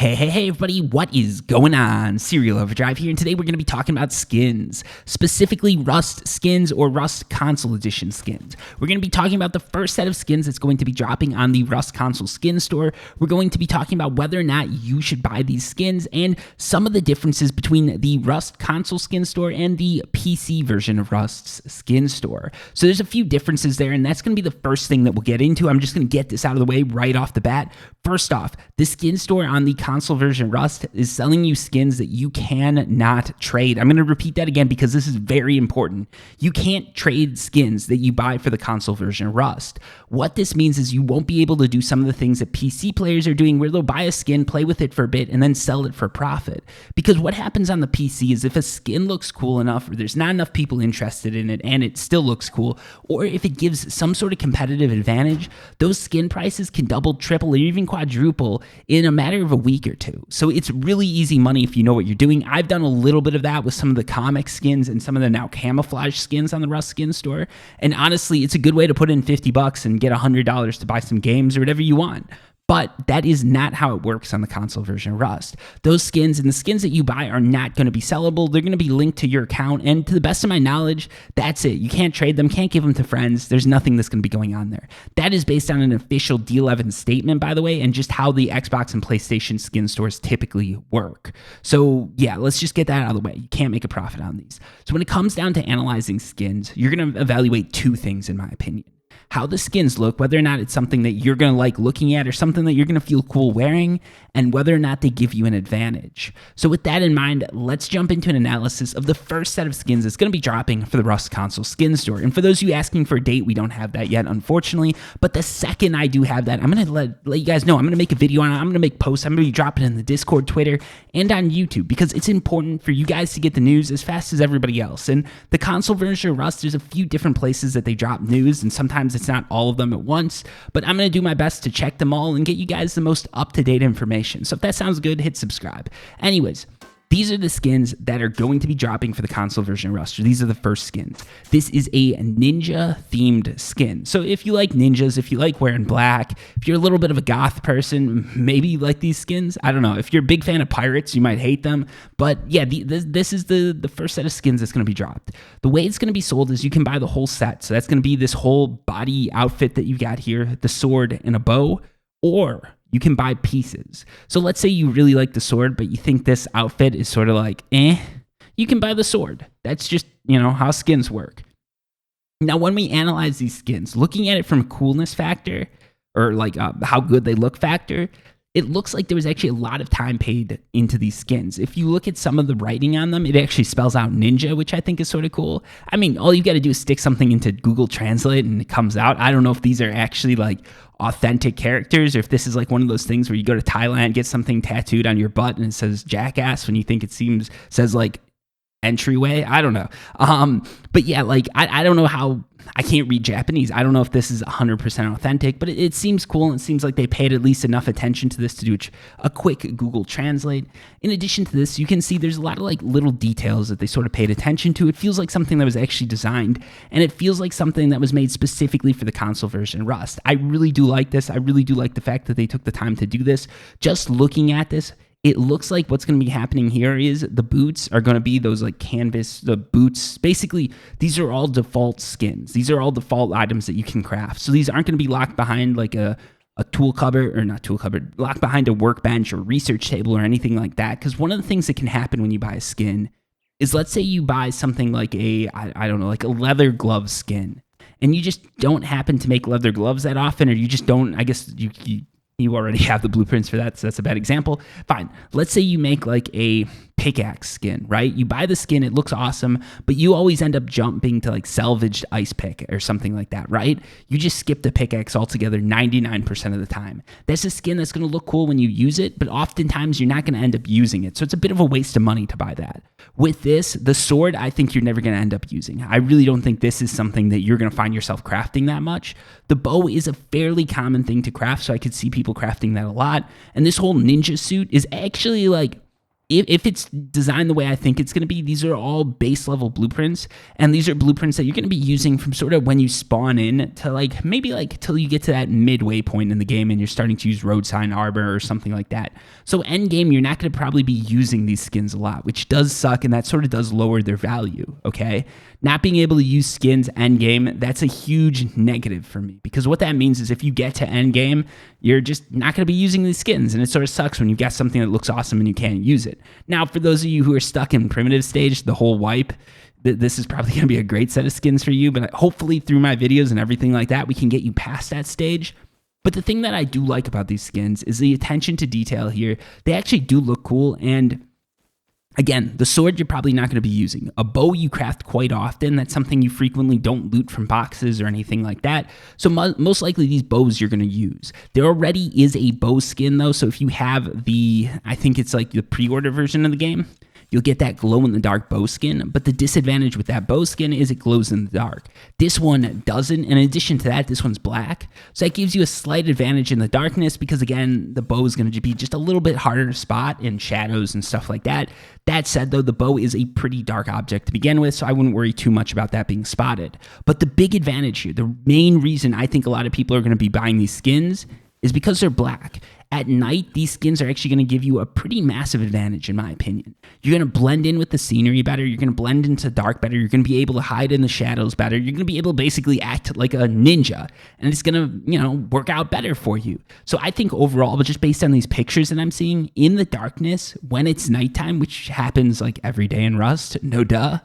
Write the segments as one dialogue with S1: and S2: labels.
S1: Hey, everybody, what is going on? Serial Overdrive here, and today we're going to be talking about skins, specifically Rust skins or Rust Console Edition skins. We're going to be talking about the first set of skins that's going to be dropping on the Rust Console Skin Store. We're going to be talking about whether or not you should buy these skins and some of the differences between the Rust Console Skin Store and the PC version of Rust's Skin Store. So there's a few differences there, and that's going to be the first thing that we'll get into. I'm just going to get this out of the way right off the bat. First off, the Skin Store on the console version Rust is selling you skins that you cannot trade. I'm going to repeat that again because this is very important. You can't trade skins that you buy for the console version of Rust. What this means is you won't be able to do some of the things that PC players are doing where they'll buy a skin, play with it for a bit, and then sell it for profit. Because what happens on the PC is if a skin looks cool enough or there's not enough people interested in it and it still looks cool, or if it gives some sort of competitive advantage, those skin prices can double, triple, or even quadruple in a matter of a week or two. So it's really easy money if you know what you're doing. I've done a little bit of that with some of the comic skins and some of the now camouflage skins on the Rust Skin Store. And honestly, it's a good way to put in $50 and get $100 to buy some games or whatever you want. But that is not how it works on the console version of Rust. Those skins and the skins that you buy are not going to be sellable. They're going to be linked to your account. And to the best of my knowledge, that's it. You can't trade them, can't give them to friends. There's nothing that's going to be going on there. That is based on an official D11 statement, by the way, and just how the Xbox and PlayStation skin stores typically work. So yeah, let's just get that out of the way. You can't make a profit on these. So when it comes down to analyzing skins, you're going to evaluate two things, in my opinion. How the skins look, whether or not it's something that you're going to like looking at or something that you're going to feel cool wearing, and whether or not they give you an advantage. So with that in mind, let's jump into an analysis of the first set of skins that's going to be dropping for the Rust Console Skin Store. And for those of you asking for a date, we don't have that yet, unfortunately. But the second I do have that, I'm going to let you guys know. I'm going to make a video on it. I'm going to make posts. I'm going to be dropping it in the Discord, Twitter, and on YouTube because it's important for you guys to get the news as fast as everybody else. And the console version of Rust, there's a few different places that they drop news, and sometimes it's not all of them at once, but I'm going to do my best to check them all and get you guys the most up-to-date information. So if that sounds good, hit subscribe. Anyways, these are the skins that are going to be dropping for the console version of Rust. These are the first skins. This is a ninja-themed skin. So if you like ninjas, if you like wearing black, if you're a little bit of a goth person, maybe you like these skins. I don't know. If you're a big fan of pirates, you might hate them. But yeah, this is the first set of skins that's going to be dropped. The way it's going to be sold is you can buy the whole set. So that's going to be this whole body outfit that you got here, the sword and a bow, or you can buy pieces. So let's say you really like the sword, but you think this outfit is sort of like, you can buy the sword. That's just, how skins work. Now, when we analyze these skins, looking at it from a coolness factor or like how good they look factor, it looks like there was actually a lot of time paid into these skins. If you look at some of the writing on them, it actually spells out ninja, which I think is sort of cool. I mean, all you got to do is stick something into Google Translate and it comes out. I don't know if these are actually like authentic characters or if this is like one of those things where you go to Thailand, get something tattooed on your butt and it says jackass when you think it says like entryway. I don't know. But yeah, like I don't know how. I can't read Japanese. I don't know if this is 100% authentic, but it seems cool and it seems like they paid at least enough attention to this to do a quick Google Translate. In addition to this, you can see there's a lot of like little details that they sort of paid attention to. It feels like something that was actually designed, and it feels like something that was made specifically for the console version Rust. I really do like this. I really do like the fact that they took the time to do this. Just looking at this, it looks like what's going to be happening here is the boots are going to be those like canvas, the boots. Basically, these are all default skins. These are all default items that you can craft. So these aren't going to be locked behind like a tool cupboard, or not tool cupboard, locked behind a workbench or research table or anything like that. Because one of the things that can happen when you buy a skin is, let's say you buy something like I don't know, like a leather glove skin, and you just don't happen to make leather gloves that often, or you just don't, I guess you already have the blueprints for that, so that's a bad example. Fine. Let's say you make like a pickaxe skin, right? You buy the skin, it looks awesome, but you always end up jumping to like salvaged ice pick or something like that, right? You just skip the pickaxe altogether 99% of the time. That's a skin that's going to look cool when you use it, but oftentimes you're not going to end up using it. So it's a bit of a waste of money to buy that. With this, the sword, I think you're never going to end up using. I really don't think this is something that you're going to find yourself crafting that much. The bow is a fairly common thing to craft, so I could see people crafting that a lot. And this whole ninja suit is actually like if it's designed the way I think it's going to be, these are all base level blueprints, and these are blueprints that you're going to be using from sort of when you spawn in to like maybe like till you get to that midway point in the game and you're starting to use road sign armor or something like that. So end game, you're not going to probably be using these skins a lot, which does suck, and that sort of does lower their value. Okay, not being able to use skins end game, that's a huge negative for me, because what that means is if you get to end game, you're just not going to be using these skins, and it sort of sucks when you've got something that looks awesome and you can't use it. Now, for those of you who are stuck in primitive stage, the whole wipe, this is probably going to be a great set of skins for you, but hopefully through my videos and everything like that, we can get you past that stage. But the thing that I do like about these skins is the attention to detail here. They actually do look cool, and again, the sword you're probably not going to be using. A bow you craft quite often. That's something you frequently don't loot from boxes or anything like that. So most likely these bows you're going to use. There already is a bow skin though, so if you have the, I think it's like the pre-order version of the game, you'll get that glow-in-the-dark bow skin, but the disadvantage with that bow skin is it glows in the dark. This one doesn't. In addition to that, this one's black, so that gives you a slight advantage in the darkness because, again, the bow is going to be just a little bit harder to spot in shadows and stuff like that. That said, though, the bow is a pretty dark object to begin with, so I wouldn't worry too much about that being spotted. But the big advantage here, the main reason I think a lot of people are going to be buying these skins is because they're black. At night, these skins are actually going to give you a pretty massive advantage, in my opinion. You're going to blend in with the scenery better. You're going to blend into dark better. You're going to be able to hide in the shadows better. You're going to be able to basically act like a ninja, and it's going to, work out better for you. So I think overall, but just based on these pictures that I'm seeing, in the darkness, when it's nighttime, which happens like every day in Rust, no duh,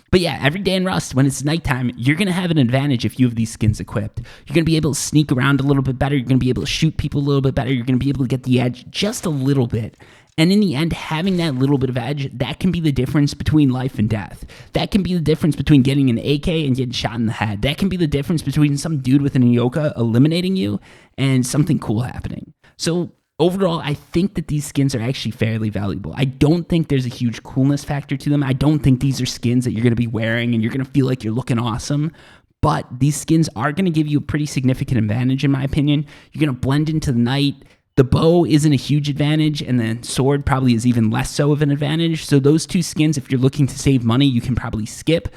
S1: but yeah, every day in Rust, when it's nighttime, you're going to have an advantage if you have these skins equipped. You're going to be able to sneak around a little bit better. You're going to be able to shoot people a little bit better. You're going to be able to get the edge just a little bit. And in the end, having that little bit of edge, that can be the difference between life and death. That can be the difference between getting an AK and getting shot in the head. That can be the difference between some dude with an Ioka eliminating you and something cool happening. So overall, I think that these skins are actually fairly valuable. I don't think there's a huge coolness factor to them. I don't think these are skins that you're going to be wearing and you're going to feel like you're looking awesome. But these skins are going to give you a pretty significant advantage, in my opinion. You're going to blend into the night. The bow isn't a huge advantage, and the sword probably is even less so of an advantage. So those two skins, if you're looking to save money, you can probably skip.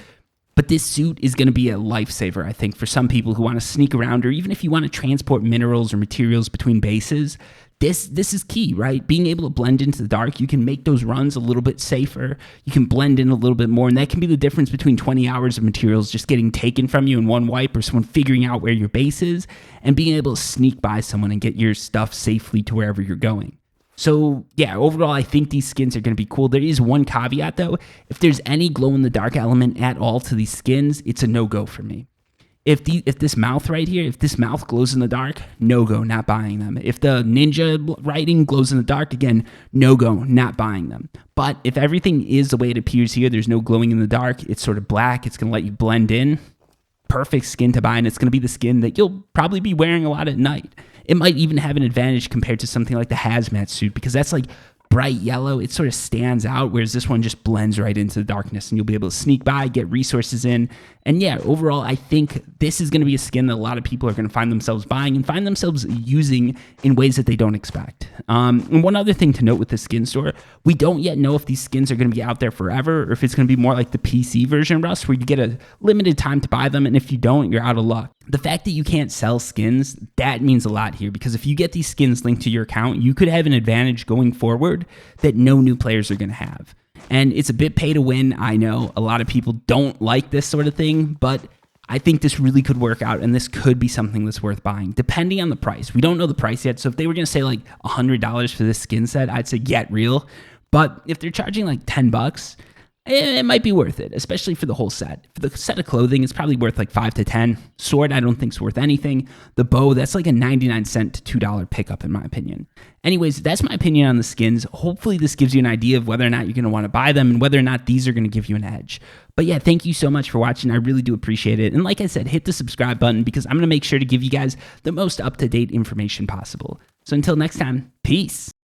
S1: But this suit is going to be a lifesaver, I think, for some people who want to sneak around, or even if you want to transport minerals or materials between bases. This is key, right? Being able to blend into the dark, you can make those runs a little bit safer. You can blend in a little bit more, and that can be the difference between 20 hours of materials just getting taken from you in one wipe, or someone figuring out where your base is, and being able to sneak by someone and get your stuff safely to wherever you're going. So yeah, overall, I think these skins are going to be cool. There is one caveat though. If there's any glow-in-the-dark element at all to these skins, it's a no-go for me. If this mouth right here, if this mouth glows in the dark, no go, not buying them. If the ninja writing glows in the dark, again, no go, not buying them. But if everything is the way it appears here, there's no glowing in the dark, it's sort of black, it's going to let you blend in, perfect skin to buy, and it's going to be the skin that you'll probably be wearing a lot at night. It might even have an advantage compared to something like the hazmat suit, because that's like bright yellow. It sort of stands out, whereas this one just blends right into the darkness, and you'll be able to sneak by, get resources in. And yeah, overall, I think this is going to be a skin that a lot of people are going to find themselves buying and find themselves using in ways that they don't expect. And one other thing to note with the skin store, we don't yet know if these skins are going to be out there forever, or if it's going to be more like the PC version of Rust, where you get a limited time to buy them, and if you don't, you're out of luck. The fact that you can't sell skins, that means a lot here, because if you get these skins linked to your account, you could have an advantage going forward that no new players are going to have. And it's a bit pay to win. I know a lot of people don't like this sort of thing, but I think this really could work out, and this could be something that's worth buying, depending on the price. We don't know the price yet, so if they were going to say like $100 for this skin set, I'd say get real. But if they're charging like $10, it might be worth it, especially for the whole set. For the set of clothing, it's probably worth like $5 to $10. Sword, I don't think is worth anything. The bow, that's like a 99-cent to $2 pickup in my opinion. Anyways, that's my opinion on the skins. Hopefully this gives you an idea of whether or not you're going to want to buy them and whether or not these are going to give you an edge. But yeah, thank you so much for watching. I really do appreciate it. And like I said, hit the subscribe button, because I'm going to make sure to give you guys the most up-to-date information possible. So until next time, peace.